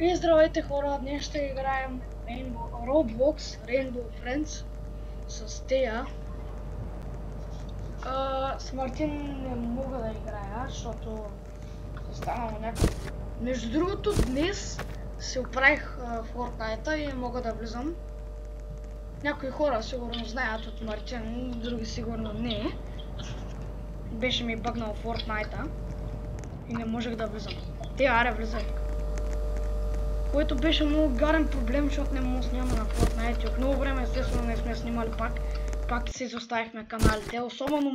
И здравейте хора, днес ще играем Roblox Rainbow Friends с Тея. С Мартин не мога да играя, защото останало някакво. Между другото, днес си оправих Fortnite и мога да влизам. Някои хора сигурно знаят от Мартин, други сигурно не. Беше ми бъгнал Fortnite и не можех да влизам. Тея, аре, влизай. Което беше много гарен проблем, защото не мога да снимаме на Fortnite. От много време естествено не сме снимали пак си изоставихме каналите. Особено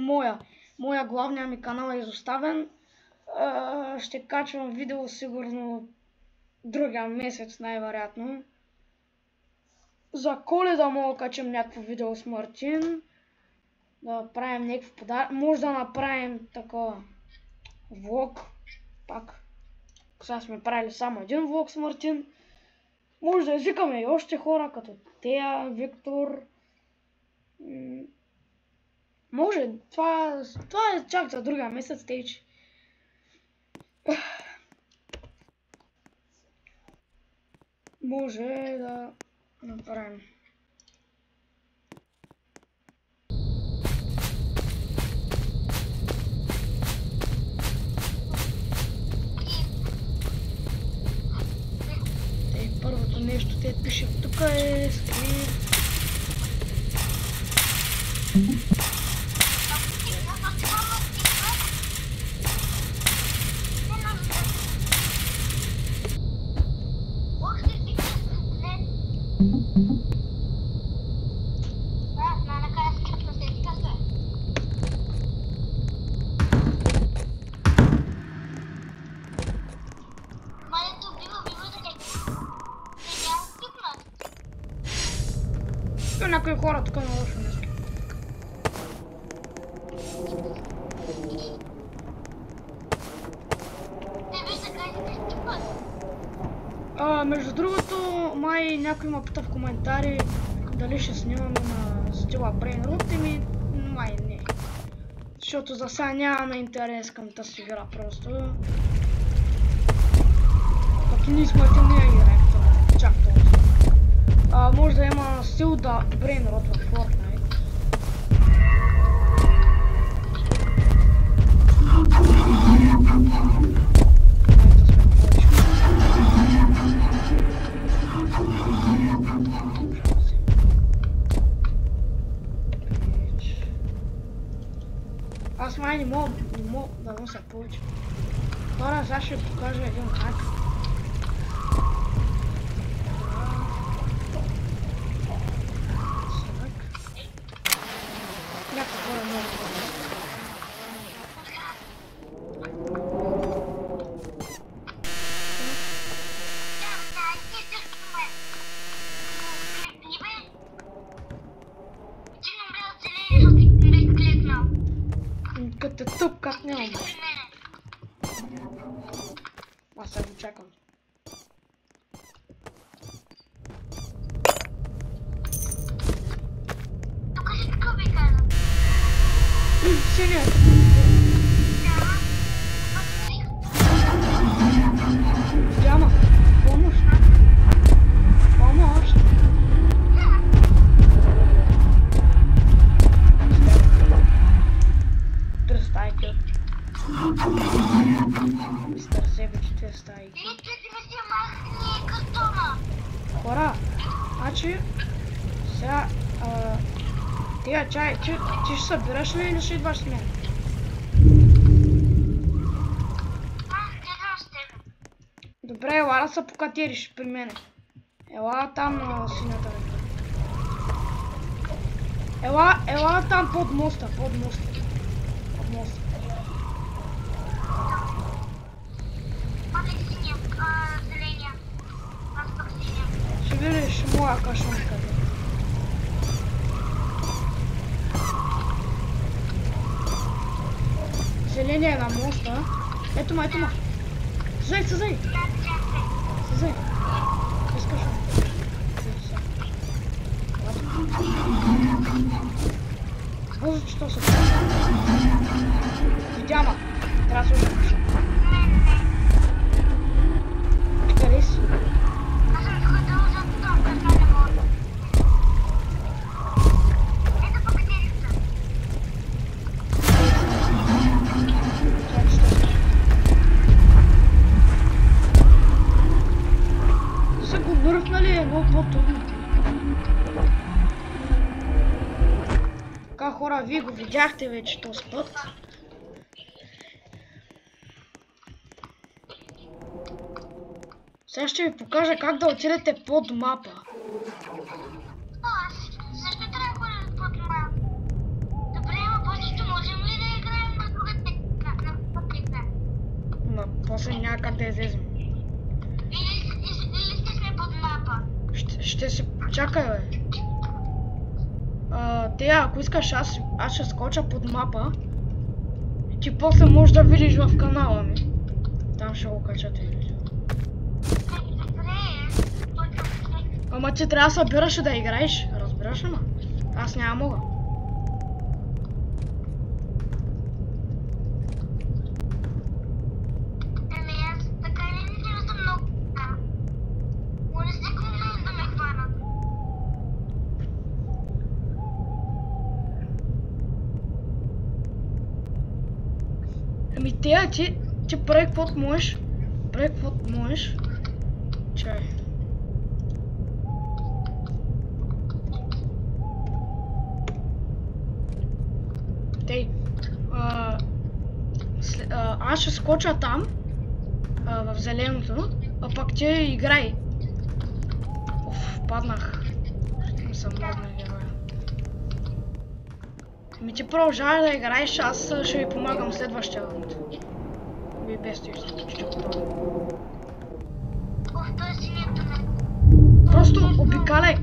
моя главният ми канал е изоставен. Ще качвам видео сигурно другия месец най-вероятно. За Коледа мога да качам някакво видео с Мартин. Да правим някакво подарък. Може да направим такова влог. Пак. Сега сме правили само един влог с Мартин. Може да извикаме и още хора, като Тея, Виктор. Може, това е чак за другия месец, тейче. Може да направим. Първото нещо те пише тук е скрин. Някои хора тук на лошо нещо. Между другото, май някой ме пита в коментари дали ще снимаме на стила Brainroot, ми май не. Защото за сега нямаме интерес към тази игра просто. Пък и ние сме не играем чак толкова. Може да има стил да Brainroot в Fortnite. Аз май не мога да нося повече. Хора, сега ще покажа един хак. Като тъп, как нямам. Аз сега го чакам. Тук си какво би казал? Синя. Няма. Помощ. Помощ. Стайки. Мистер Себич, 2 стайки. Хора, значи сега Тея, чай, ти ще събираш ли или ще идваш с мен? Добре, ела да се покатериш при мене. Ела там на синята река. Ела там под моста, под моста. Зеления. Аз пък синя. Ще видиш моя кашон къде. Зеления на моста. Ето ма. Съзай. Съзай. Без кашон. Боже, че то се прави. Видяма. Трябва да се ужа. много по-трудно. Така хора, вие го видяхте вече този път. Сега ще ви покажа как да отидете под мапа. Аз също трябва да ходя под мапа. Добре, ама после ще можем ли да играем на другата игра? Ма после няма как да излезем. Или ще сме под мапа? Ще се... Чакай, бе. Тея, ако искаш, аз ще скоча под мапа. И ти после можеш да видиш в канала ми. Там ще го качате видео. Ама ти трябва да събираш и да играеш. Разбираш ли ма? Аз няма мога. Ами аз така не съм много. Може всеки момент да ме хванат. Ами тея, ти прави каквото можеш. Прави каквото можеш. Чай. Тей. Аз ще скоча там. В зеленото. А пък ти играй. Оф, паднах. Там съм модна героя. Ми ти продължавай да играеш, аз ще ви помагам следващия раунд. Вие без стоиш, ще готови. Оф, той си не е тунел. Просто обикаляй.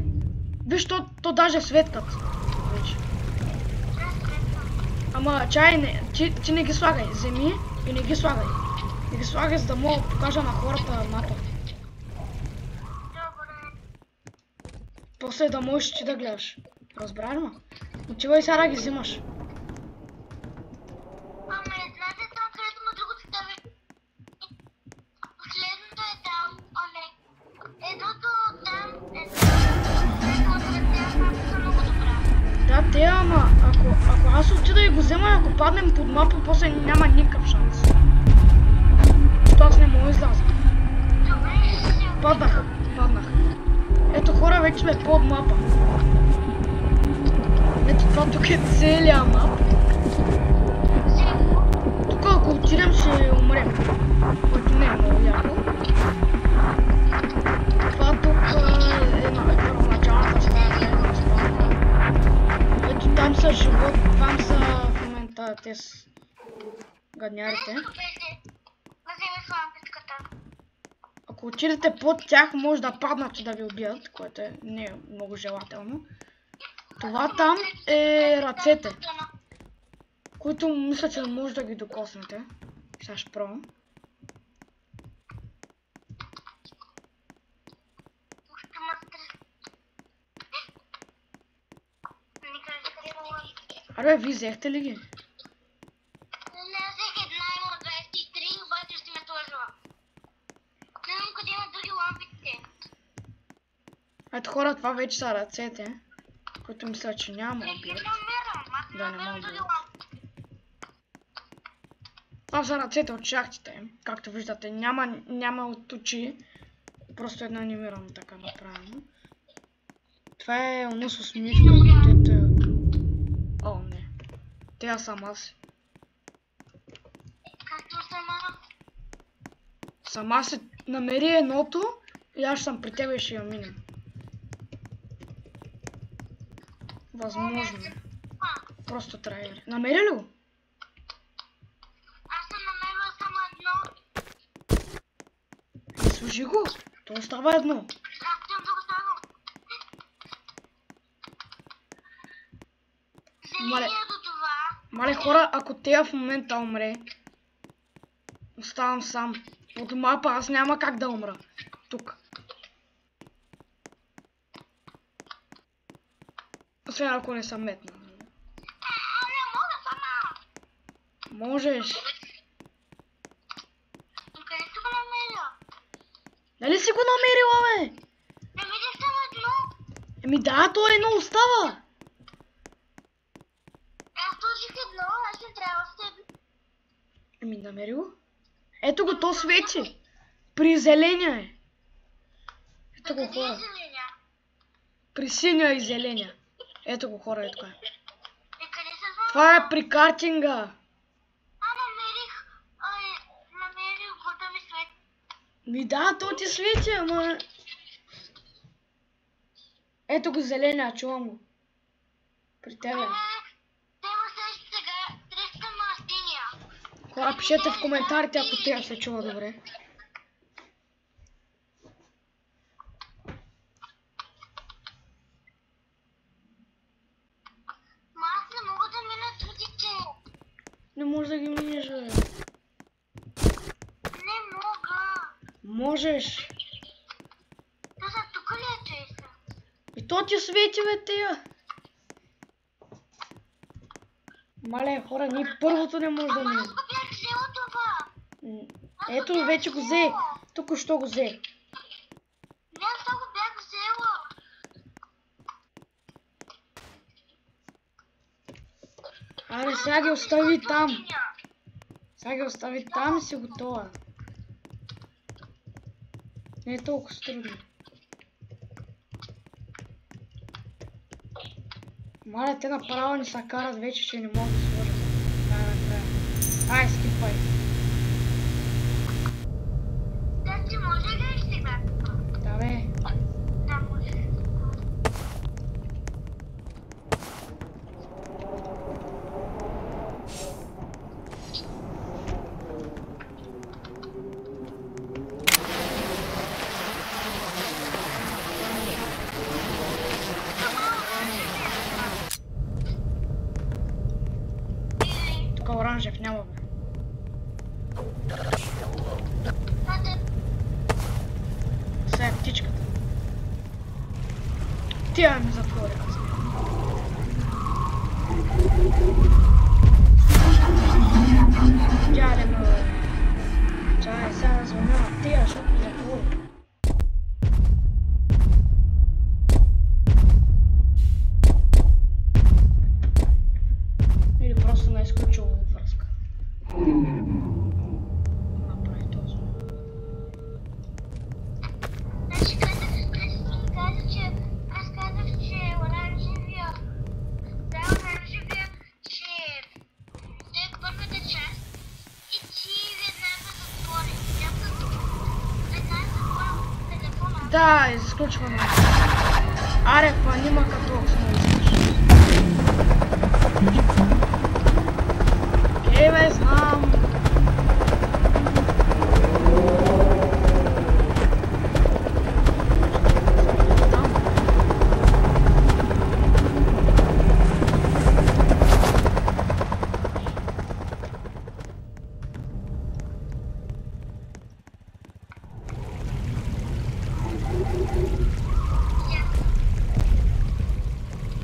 Виж, то даже светкат. Вече. Ама чай, ти не ги слагай. Вземи и не ги слагай. Не ги слагай, за да мога да покажа на хората мапа. Добре. После да можеш ти да гледаш. Разбра ли ма? Отивай сега да ги взимаш. Ами, знаете там, където му другото стави? Последното е там, оле. Едното там е там много добра. Да, те, ама ако аз отида и го взема, ако паднем под мапа, после няма никакъв шанс. Защото аз не мога да изляза. Добре, ще се Паднах. Ето хора, вече сме под мапа. Ето това тук е целия мап. Тук ако отидем ще умрем. Което не е много яко. Това тук е първоначалната страна. Ето там са живот, там са в момента те с гаднярите. Ако отидете под тях, може да паднат и да ви убият, което не е много желателно. Това там е ръцете, които мисля, че може да ги докоснете. Сега ще пробвам. Аре, вие взехте ли ги? Не взех една, има 23, обаче ще ме сложила. Не знам къде има други лампите. Ето хора, това вече са ръцете, които мисля, че няма Не ги убият. намирам, аз Да, не не намирам мога. други лампи. Това са ръцете от шахтите им. Както виждате, няма от очи. Просто едно анимирано така направено. Това е оно с мишка, дето е... О, не. Тея съм аз. Както сама. Сама се намери едното и аз съм при тебе и ще я минем. Възможно. Просто трябва. Намери ли го? Аз съм намерила само едно. Служи го. То остава едно. Аз съм да го слагам. Зеления до това. Мале хора, ако тея в момента умре, оставам сам. Под мапа аз няма как да умра. Тук. Освен ако не съм метна. Не мога сама. Можеш. Къде си го намерила? Нали си го намерила, бе? Не видях само едно. Еми да, то едно остава. Аз сложих едно, аз не трябва с тебе. Еми намери го. Ето го, то свети. При зеления е. Ето го Къде е хора. зеления? При синя и зеления. Ето го, хора, ето. И къде се звънва? Това е при картинга. Намерих го да ми свети. Ми да, то ти свети, ама... Ето го зеления, чувам го. При тебе. Тема също сега, срещам синия. Хора, пишете в коментарите, ако тея се чува добре. Аз не мога да мина трудите. Не може да ги минеш, бе. Не мога. Можеш. То са тук ли е Джейса? И то ти свети, бе, тея. Мале, хора, ние първото не може да Ама минем. аз го бях взела това. Ето, вече го взе. Току-що го взе. Не, аз това го бях взела. Аре, сега ги остави там. Сега ги остави там и си готова. Не е толкова трудно. Мале, те направо ни се карат вече, че не могат да сложат. Ай, скипай. Да, ти може ли сега? Да, бе. Да, може. Тук оранжев няма, бе. Сега е птичката. Тя ми затвори. Тя ли ме... Чай, сега звъня на тия, защото ми затвори. Или просто не е изключило връзка. Направи този. Значи аз казах, че оранжевия, че е първата част и ти веднага затвори. Веднага затвори телефона. Да, изключваме. Аре, па нима като само искаш. Окей, бе, знам.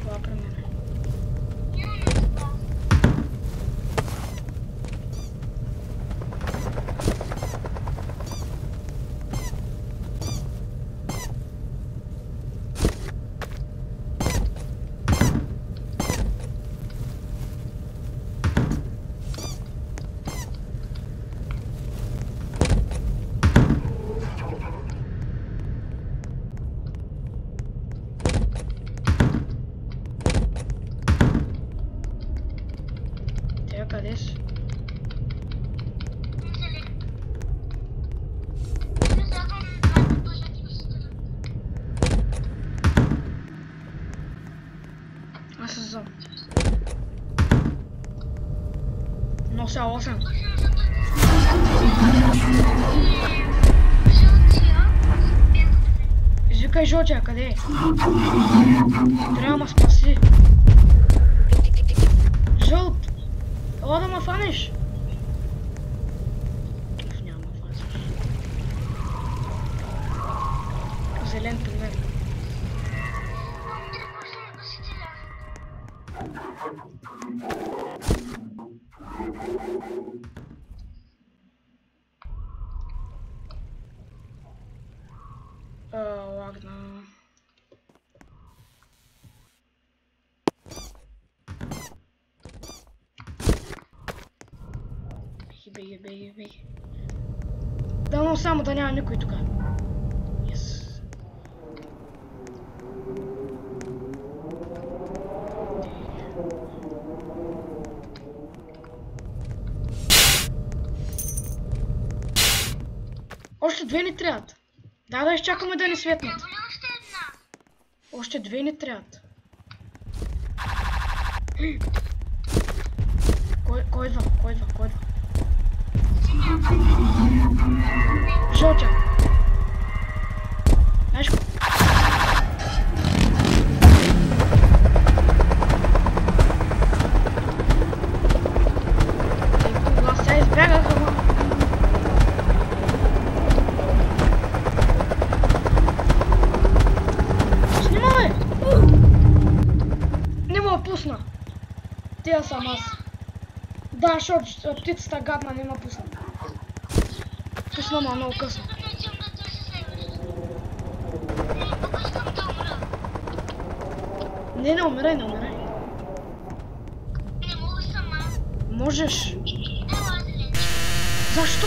Това при мен. Тея къде си? Аз се знам. Нося 8. Извикай Жотя, къде е? Трябва да ме спаси. Жълт! Ела да ме фанеш! Няма ме фанеш. Зелен при мен. Лагна. Беги. Дано само да няма никой тук. Yes. още две ни трябват. Да изчакаме да ни светнат. Трябва ли още една? Още две ни трябват. Кой идва? Жълтя. Знаеш ко? Аз сега избягах, ама... Снимай! Не ме пусна. Тя съм аз. Да, защото птицата гадна не ме пусна. Пусна ма много късно. Не умирай. Не мога сама. Можеш. Ела, зелен. Защо?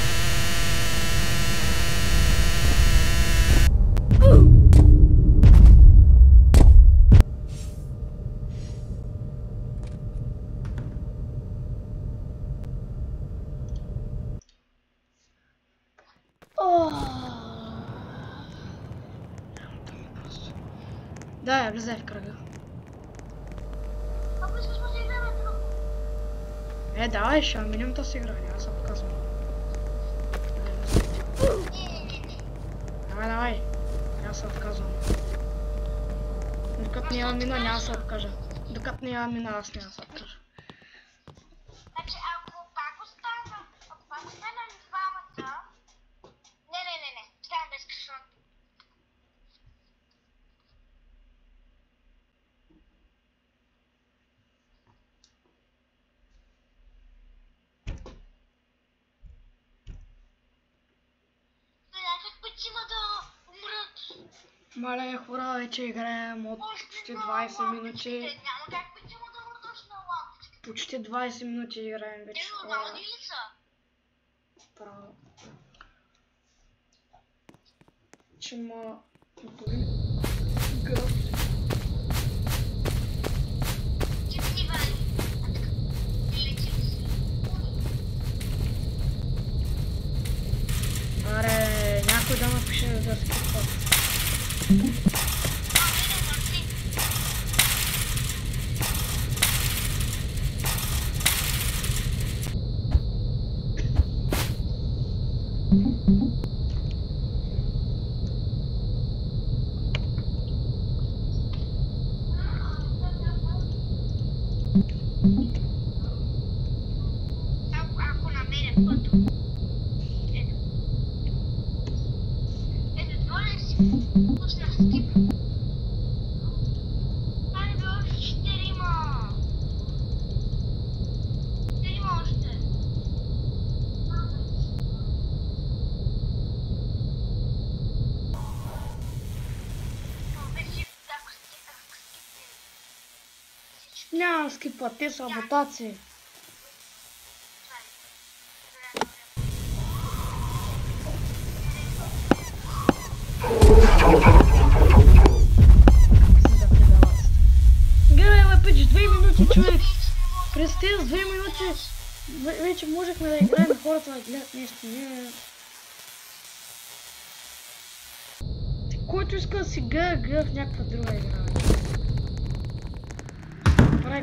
Да, влезай в кръга. Ако искаш да играме друго. Давай, ще минем да си игра, няма се показвам. Давай. Няма се отказвам. Докато няма мина, няма се откажа. Докато няма мина, аз няма се откажа. Значи, ако пак останем двамата... Не. Ставам без късмет. Как пътима да умрат? Мале, хора, вече играем от почти 20 минути. Няма как пътима да умрат точно на лампичките. Почти 20 минути играем вече. Те нормални ли са? Право. Че ма... Дори... Гръб. Кипни вали. Аре, някой да напише да скипва. Ако намеря пътя. Пуснах скип. Това не било още 4-ма. 4-ма още. Няма скипва, те са аботации. Гледай, пич, 2 минути, човек. През тези 2 минути вече можехме да играем, хората да гледат нещо. Не... Който иска да си гледа в някаква друга игра.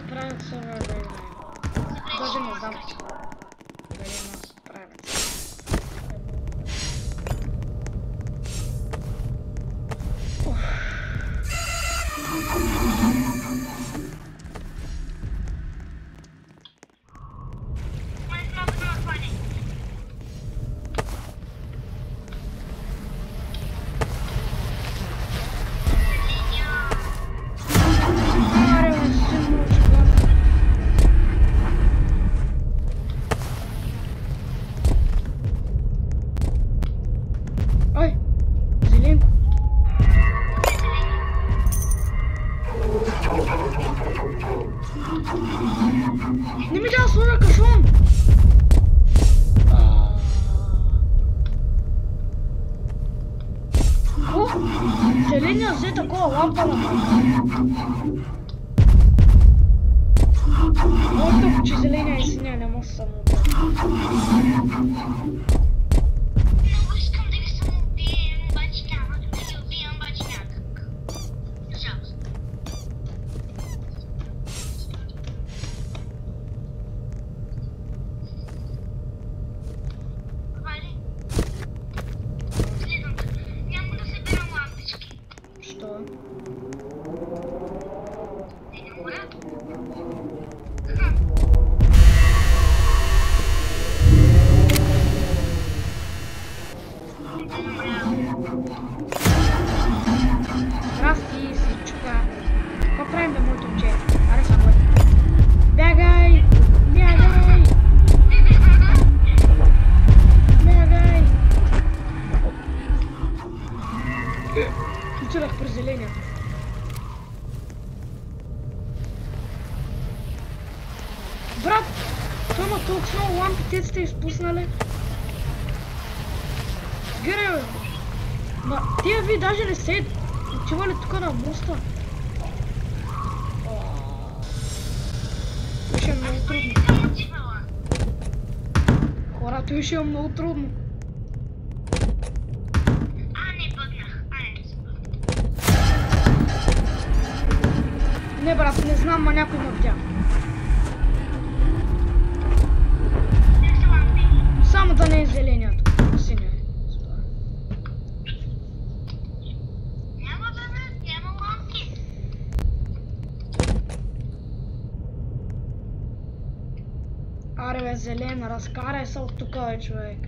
Правят сервер да играем. Даже не знам дали нас правят. Ой, зеленко. Не ми дава своя кашон. О, зеления взе такова лампа на моето, че зеления и синия не може само. Много искам да ги съм Здрасти, си чука. Какво правим, бе, моето момче? Аре са, бой. Бягай! Бягай! Бягай! Отидах през зелението. Брат! Той има толкова много лампи, те сте изпуснали. Гледай, бе! Ма, тия ви даже не се отивали тук на моста. Това ще е много трудно. Хора, това ще е много трудно. Не, брат, не знам, ма някой ме видя. Само да не е зеленият. Синя е. Няма лампи. Аре, бе, зелена, разкарай се от тук, бе, човек.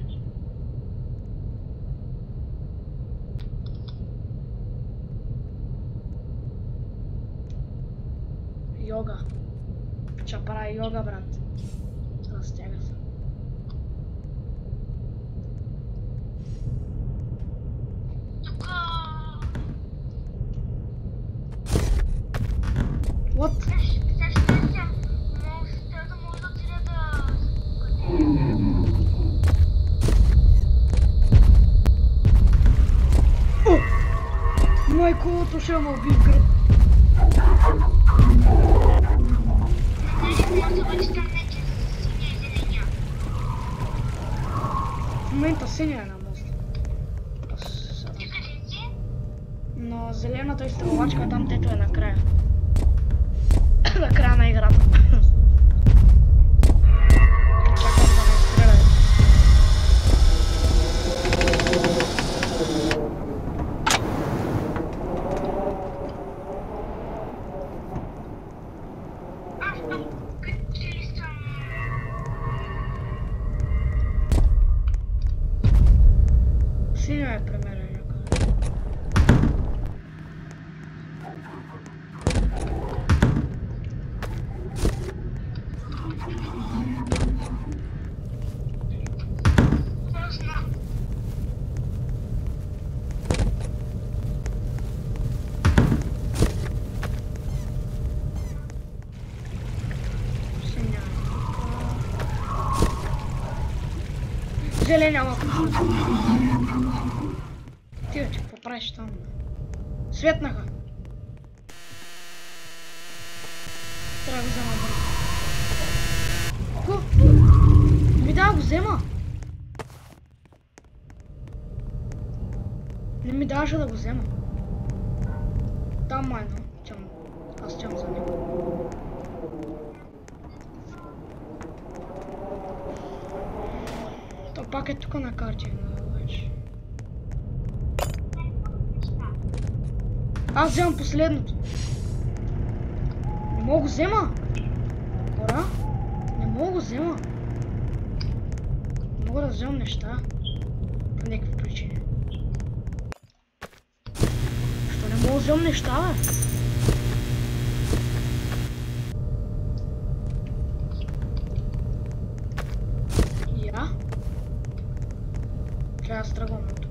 Йога. Ще прави йога, брат. Разтяга се. What? О! Майкото ще ме уби в гръб. В момента синя е на мост. Но зелената изстрелвачка е там, дето е накрая. Накрая на играта. Чакам да ме изстреля. Синя е при мен някъде. Зеления малко. Ти, бе, какво правиш там? Светнаха. Трябва да го взема бързо. Ко? Ми да го взема. Не ми даваше да го взема. Там майно. Аз тям за него. То пак е тук на картина вече. Аз вземам последното. Не мога го взема. Хора? Не мога го взема. Не мога да вземам неща. По някакви причини. Що не мога да вземам неща, бе? Я? Трябва да стръгвам от тук.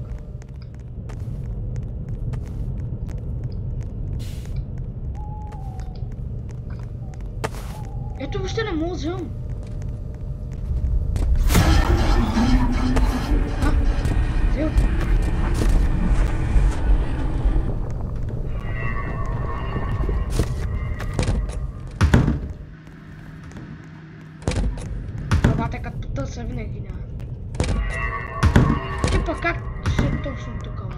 Ето въобще не мога да вземам. Взел. Бабата като потърся винаги няма. Ти пък как ще точно тук, бе?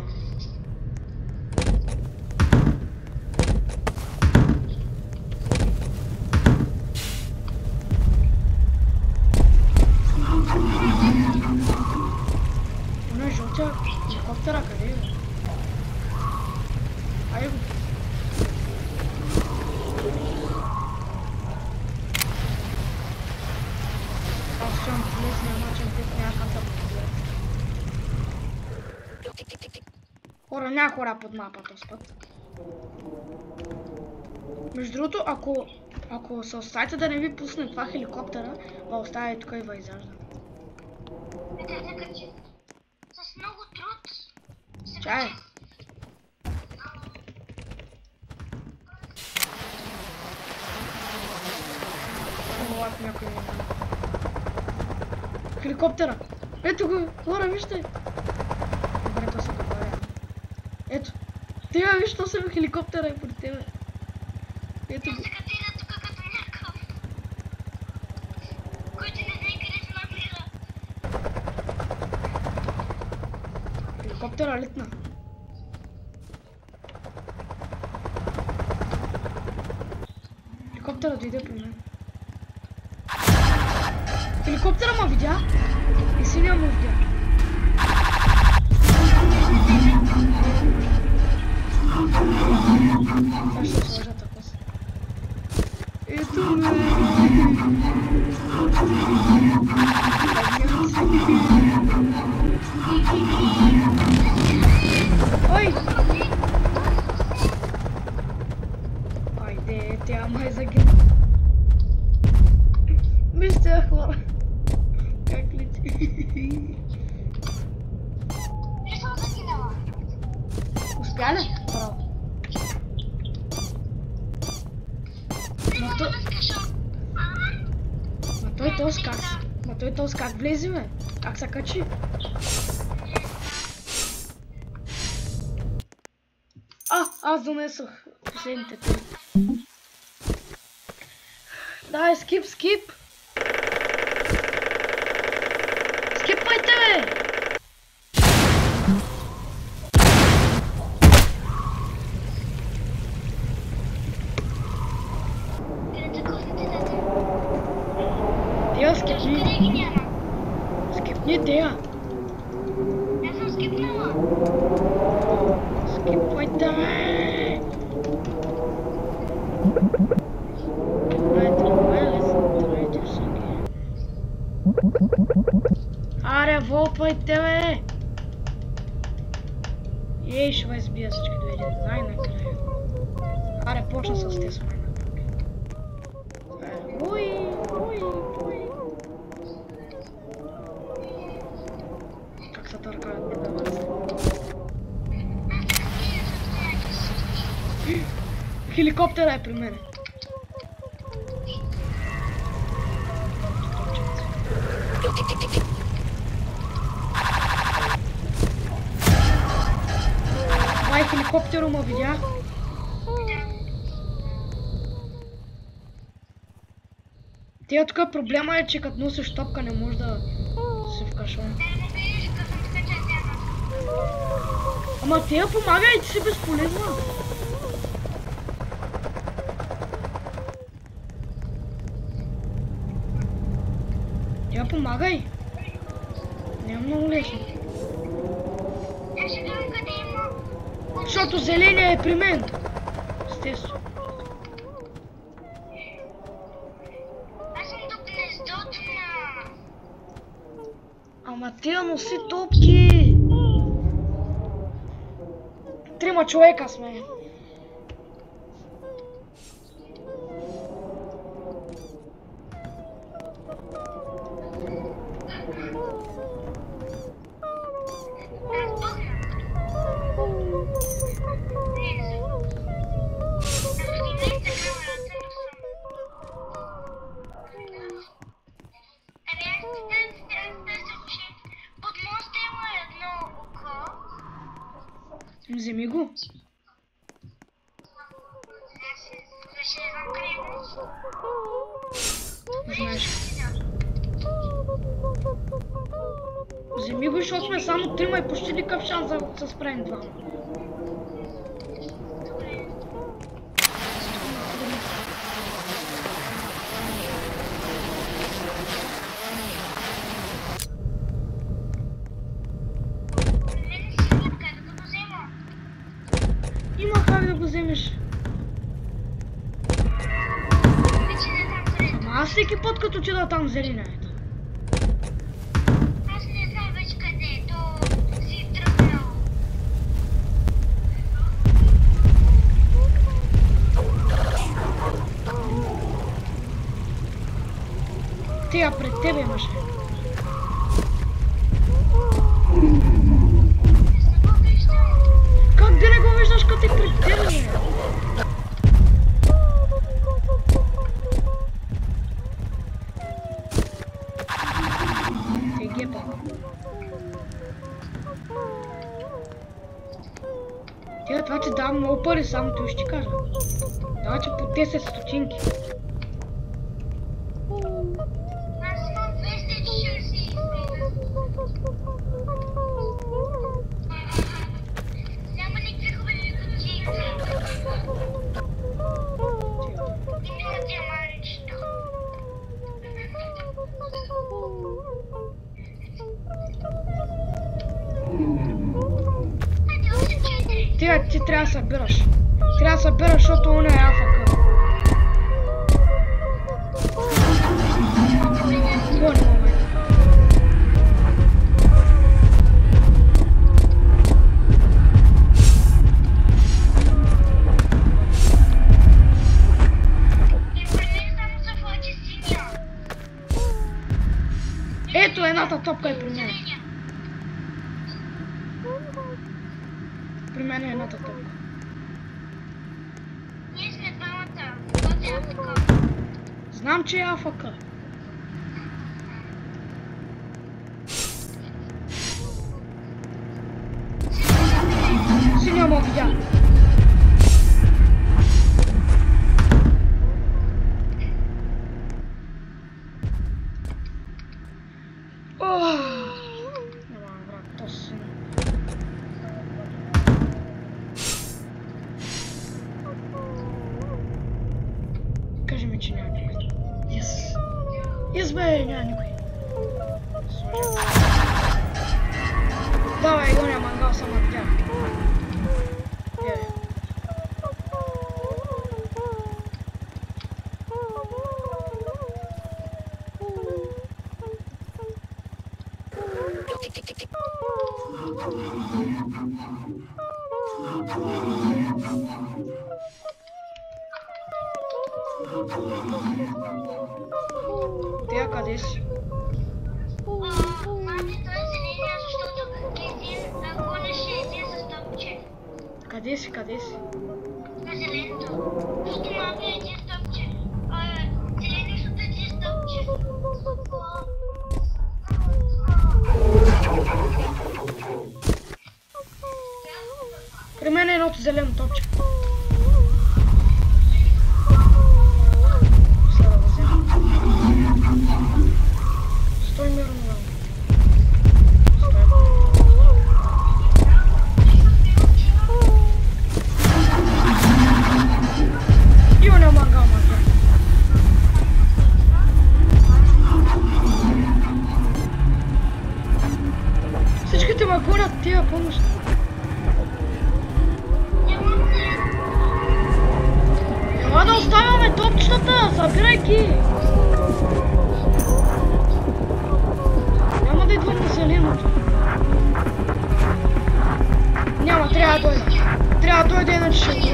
Она жълтия хеликоптера къде е? Ай го. Аз ще имам по лесния начин, те някакъв да победят. Хора, няма хора под мапата този път. Между другото, ако се оставите да не ви пусне това хеликоптера, оставя и тук и изяжда. С много труд. Чай. О, някой не знам. Хеликоптера! Ето го! Хора, вижте! Добре, то се добавя. Ето! Тега, виж, то се хеликоптера е пред тебе. Ето го. Тук като някакъв, който не знае къде се намира. Хеликоптера летна. Хеликоптера дойде при мен. Хеликоптера ма видя и синя му видя. Това ще сложа така си. Ето ме! Ой! Айде, тя май загина. Вижте, хора. Как лети. Не съм загинала. Успя ли? Браво. Той този как влезе, бе? Как се качи? Аз донесох последните три. Дай, скип! Скипвайте, бе! Тея, скипни! Скипни, Тея! Аз съм скипнала. Скипвайте, бе! Аре, волпайте, бе! Ей, ще ме избия всички до един. Най-накрая. Аре, почна с те с мен. Уй. Как се търкават предаваци. Хеликоптера е при мене. Май хеликоптера ма видя. Тея тук проблема е, че като носиш топка не може да се вкашва. Ама тея помагай, ти си безполезна. Тея помагай. Не е много лесно. Аз ще гледам къде има. Защото зеления е при мен. Естествено. Аз съм до гнездото на... Ама тея носи топки. 3 човека сме. Вземи го. Знаеш. Вземи го, защото сме само 3 и почти никакъв шанс да се справим 2. Има как да го вземеш. Ама аз всеки път като отида там зелена е. Аз не знам вече къде, то си тръгнал. Тия пред тебе имаше. Как да не го виждаш като е пред тебе, бе? Те гепа. Тега това ти дава много пари, само той ще ти кажа. Дава ти по 10 стотинки. Аз имам 240. Няма никакви хубави кутийки. Има диамантчета. Айде, още 4. Тега ти трябва да събираш. Трябва да събираш, защото он е АФК. Гони момент. Ето едната топка е при мен. При мен е едната топка. Ние сме двамата. Този е АФК. Знам, че е АФК. Синя ма видя. Няма враг, то синя. Кажи ми, че няма никой. Yes. Yes, бе, няма никой. Давай, гоня мангал сама видя. Тега къде си? Мати, той е зеления, защото един гонеше един със стъпче. Къде си, къде си? На зеленото. Защото мати е един стъпче. Зеления, защото е един стъпче. При мен е едното зелено топче. Сега да го взема. Стой мирно, бе. Стой. Има не мангал, мангал. Всичките ме гонят тия помощи. Няма да оставяме топчетата, събирай ги! Няма да идвам на зеленото. Няма, трябва да дойде. Трябва да дойде, иначе ще го.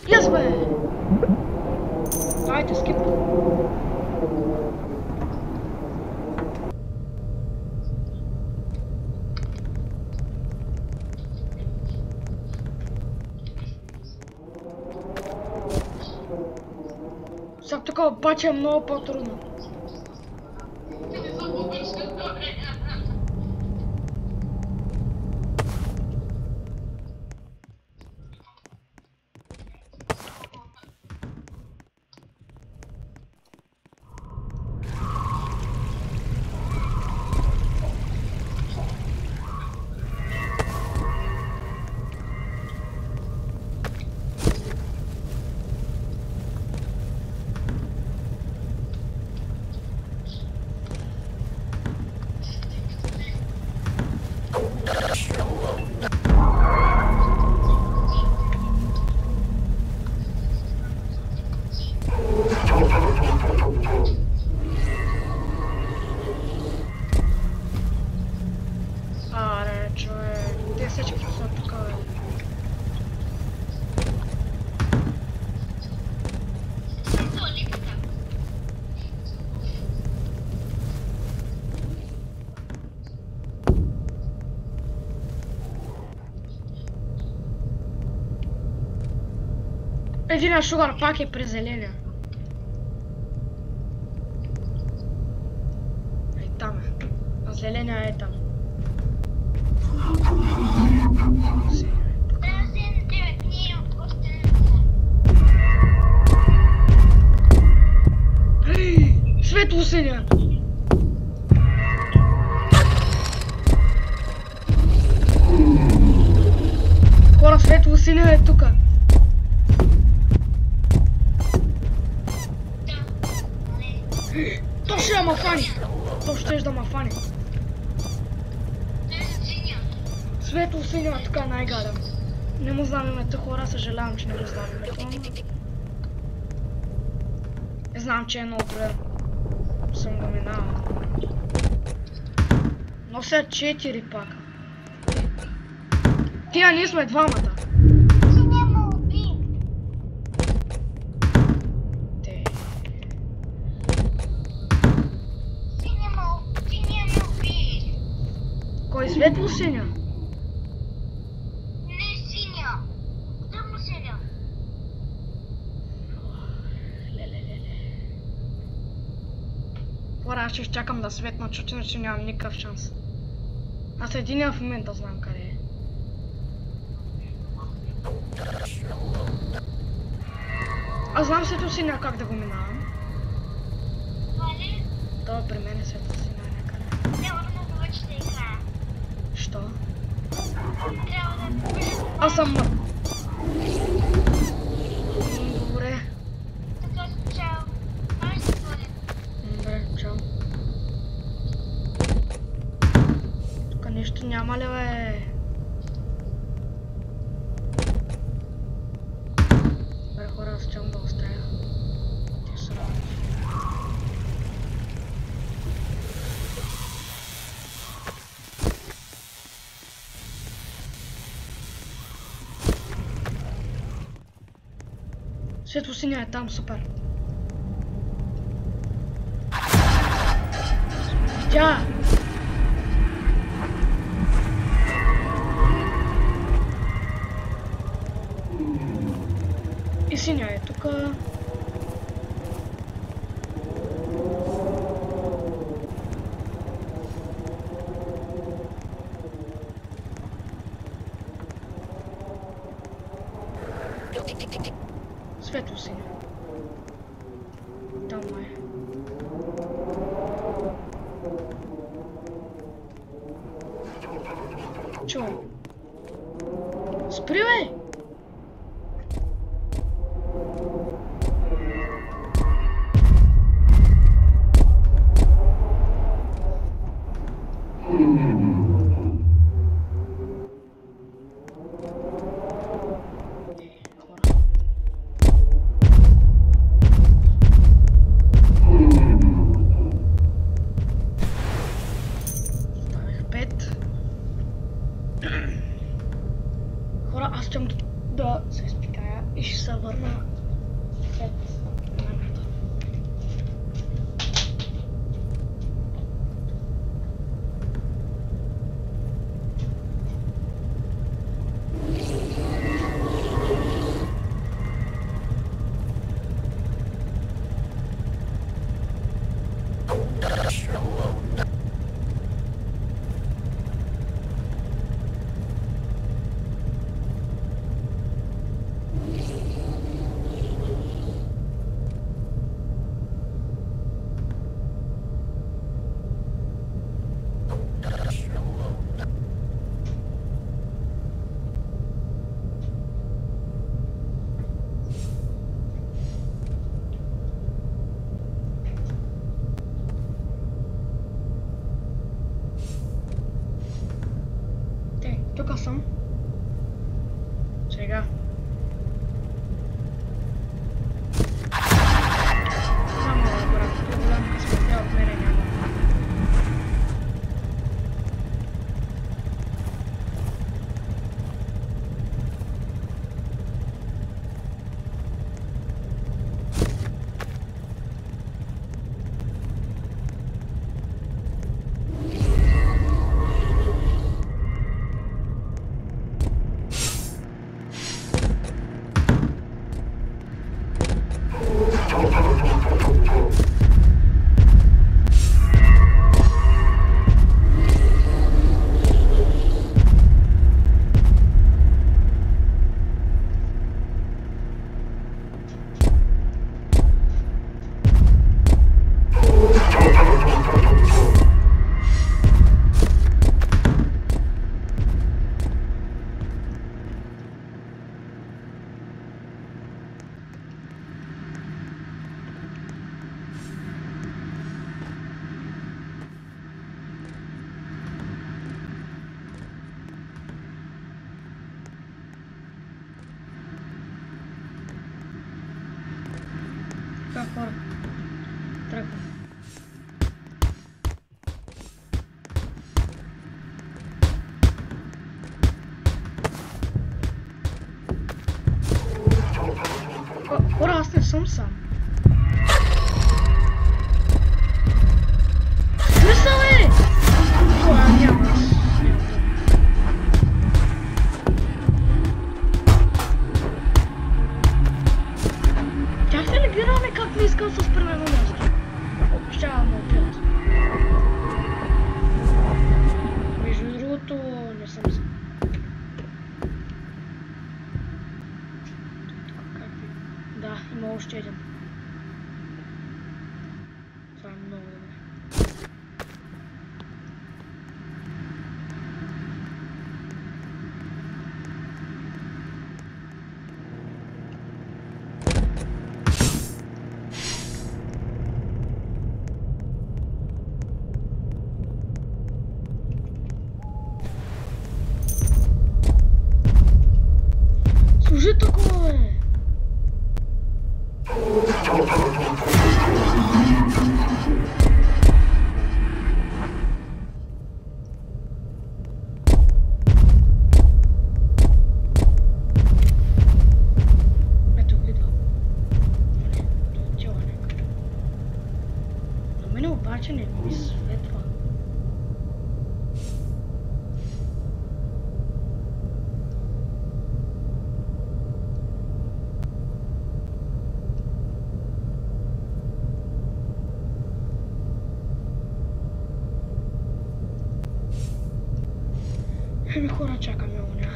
Yes, бе! Дайте скип. Сега тук обаче е много по-трудно. Единия шугар пак е при зеления. Ей там е. А зеления е там. Светло синя! Хора, светло синя е тука. То ще ма фани. То ще да ма фани. Светло синя тука е най-гаден. Не му знам името, хора, съжалявам, че не го знам името. Не знам, че е много добре. Съм го минавал. Но сега 4 пака. Тия ние сме двамата. Те. Кой светло синя? Не синя. Тъмно синя. Хора, аз ще чакам да светна, защото иначе нямам никакъв шанс. Аз единия в момента знам къде е. Аз знам светло синя как да го минавам. Вали? Това при мен е светло синя някъде. Трябва да му повече да играя. Що? Трябва да... Аз съм мъд. Добре. Така, чао. Ай, се воля. Добре, чао. Тук нищо няма ли, бе? Добре, хора, аз чакам да оставя. Те са работи. Светло синя е там, супер. Тя! И синя е тука. Светло синя. Там е. Чувай. Спри, бе! Хора, аз искам да се изпикая и ще се върна след времето. съм сам. Смисъл е! Няма. Тях се ли бираме как не искам с примерно място? Ще ме убият. Между другото, не съм за. Да, има още един. Това е много добре. Служи такова, бе! Ето го идва. Отива някъде. На мене обаче не ми светва. Еми хора, чакаме уня.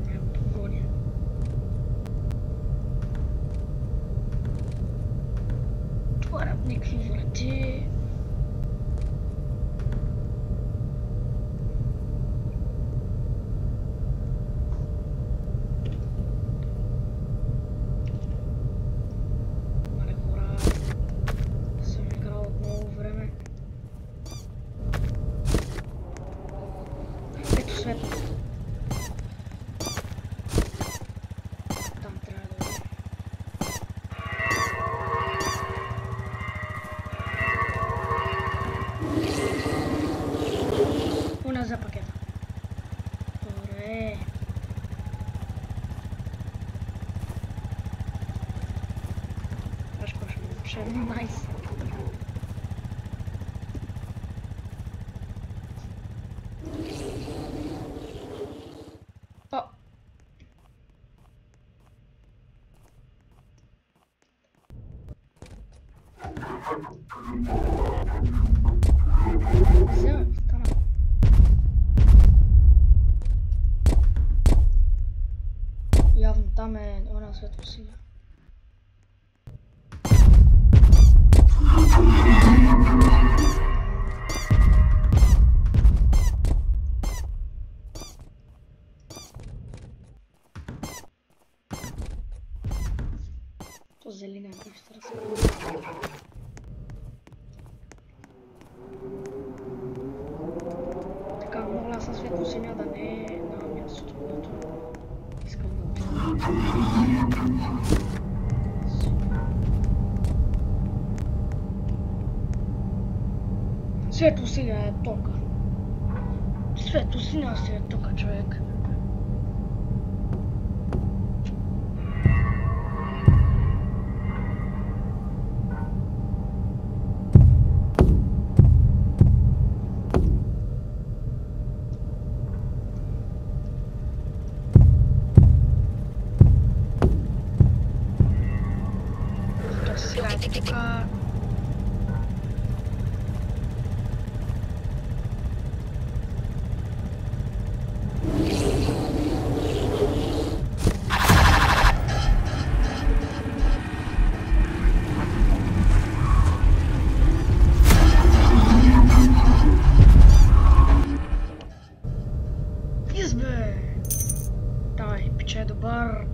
Не погони. Отварят никакви врати. За пакета. Добре. Ще е найс. О! Взема, стана. Явно там е една светлосиня. То зелена как ще разкрива. Така, моля със светлосиня да не е на мястото, което искам да отида. Светлосиня е тока. Светлосиня си е тока, човек.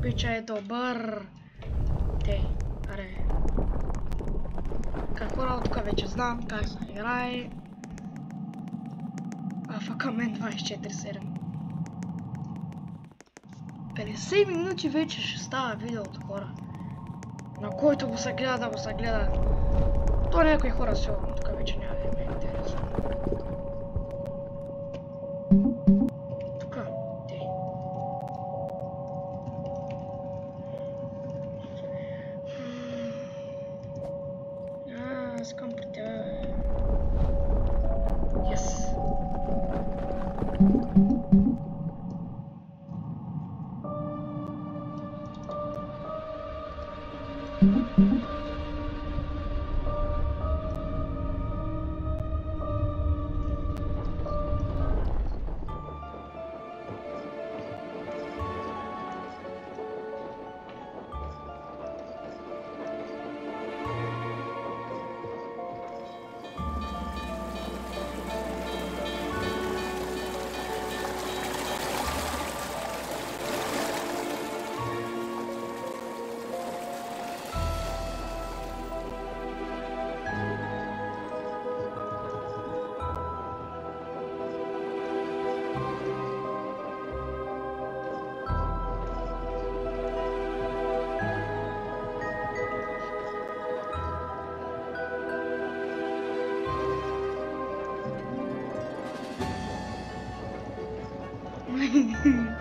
Пича е добър. Те, аре. Какво работа вече знам, как се играе. АФК мен 24/7. 50 минути вече ще става видеото, хора. На който го се гледа, да го се гледа. То някои хора сигурно тук вече няма да ме интересува.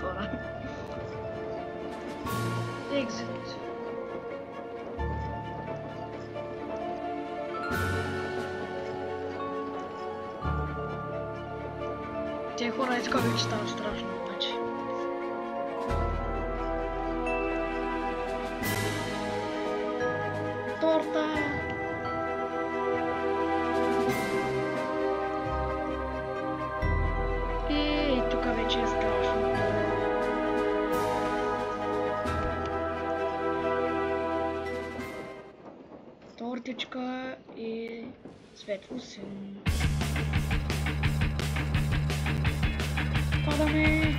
Хора. Exit. Те хора искали, че става страшно обаче. Торта! И тук вече е страшно. Тортичка и светло син. Падаме!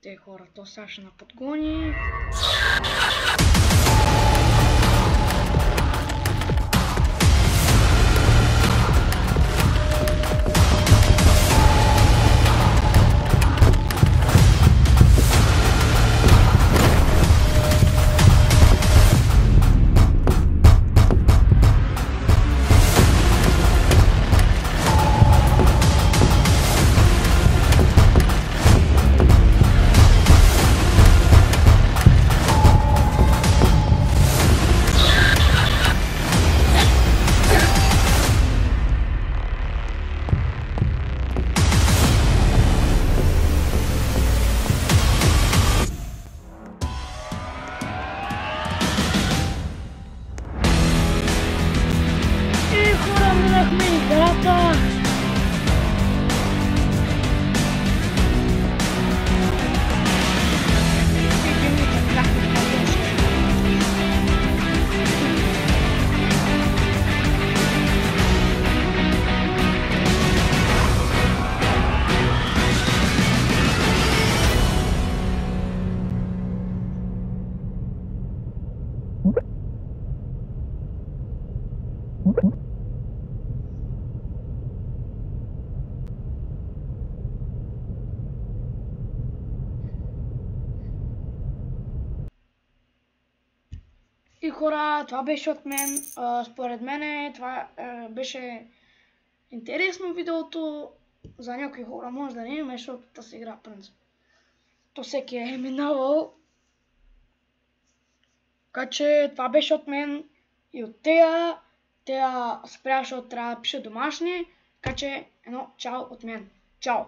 Те хора, то сега ще наподгони. И хора, това беше от мен. Според мен това беше интересно видеото. За някои хора може да не е, защото тази игра принцип. То всеки е минавал. Така че това беше от мен и от тея. Тея спря, защото трябва да пише домашни. Така че едно чао от мен. Чао!